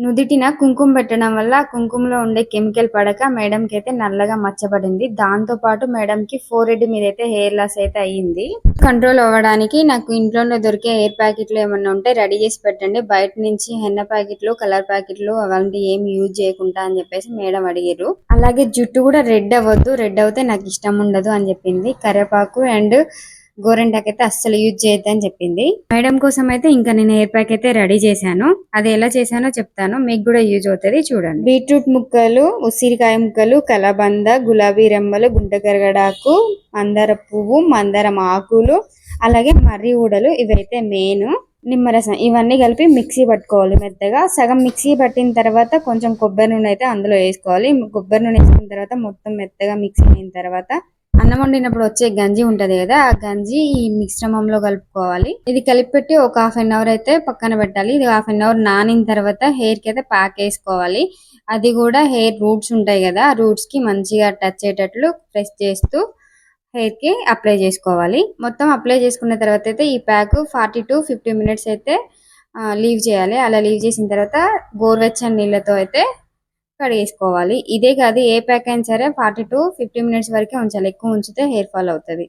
నుదిటిన కుంకుమ పెట్టడం వల్ల ఆ కుంకుమలో ఉండే కెమికల్ పడక మేడంకి అయితే నల్లగా మచ్చబడింది. దాంతో పాటు మేడంకి ఫోరెడ్ మీద అయితే హెయిర్ లాస్ అయితే అయ్యింది. కంట్రోల్ అవ్వడానికి నాకు ఇంట్లోనే దొరికే హెయిర్ ప్యాకెట్లు ఏమన్నా ఉంటే రెడీ చేసి పెట్టండి, బయట నుంచి హెన్న ప్యాకెట్లు కలర్ ప్యాకెట్లు అలాంటి ఏమి యూజ్ చేయకుండా అని చెప్పేసి మేడం అడిగారు. అలాగే జుట్టు కూడా రెడ్ అవ్వద్దు, రెడ్ అవుతే నాకు ఇష్టం ఉండదు అని చెప్పింది. కరివేపాకు అండ్ గోరెంటాకు అయితే అస్సలు యూజ్ చేయొద్దు అని చెప్పింది. మేడం కోసం అయితే ఇంకా నేను హెయిర్ ప్యాక్ అయితే రెడీ చేశాను. అది ఎలా చేశానో చెప్తాను, మీకు కూడా యూజ్ అవుతుంది చూడండి. బీట్రూట్ ముక్కలు, ఉసిరికాయ ముక్కలు, కలబంద, గులాబీ రెమ్మలు, గుంటకరగడాకు, మందార పువ్వు, మందారం ఆకులు, అలాగే మర్రి ఊడలు, ఇవైతే మెయిన్. నిమ్మరసం ఇవన్నీ కలిపి మిక్సీ పట్టుకోవాలి మెత్తగా. సగం మిక్సీ పట్టిన తర్వాత కొంచెం కొబ్బరి నూనె అయితే అందులో వేసుకోవాలి. కొబ్బరి నూనె వేసుకున్న తర్వాత మొత్తం మెత్తగా మిక్సీ అయిన తర్వాత అన్నం వండినప్పుడు వచ్చే గంజి ఉంటది కదా, ఆ గంజి ఈ మిశ్రమంలో కలుపుకోవాలి. ఇది కలిపి పెట్టి ఒక హాఫ్ అన్ అవర్ అయితే పక్కన పెట్టాలి. ఇది హాఫ్ అన్ అవర్ నానిన తర్వాత హెయిర్ కి అయితే ప్యాక్ వేసుకోవాలి. అది కూడా హెయిర్ రూట్స్ ఉంటాయి కదా, ఆ రూట్స్ కి మంచిగా టచ్ అయ్యేటట్లు ప్రెస్ చేస్తూ హెయిర్ కి అప్లై చేసుకోవాలి. మొత్తం అప్లై చేసుకున్న తర్వాత అయితే ఈ ప్యాక్ 40 to 50 మినిట్స్ అయితే లీవ్ చేయాలి. అలా లీవ్ చేసిన తర్వాత గోరువెచ్చని నీళ్ళతో అయితే కడిగేసుకోవాలి. ఇదే కాదు, ఏ ప్యాక్ అయినా సరే 40 to 50 మినిట్స్ వరకే ఉంచాలి, ఎక్కువ ఉంచితే హెయిర్ ఫాల్ అవుతుంది.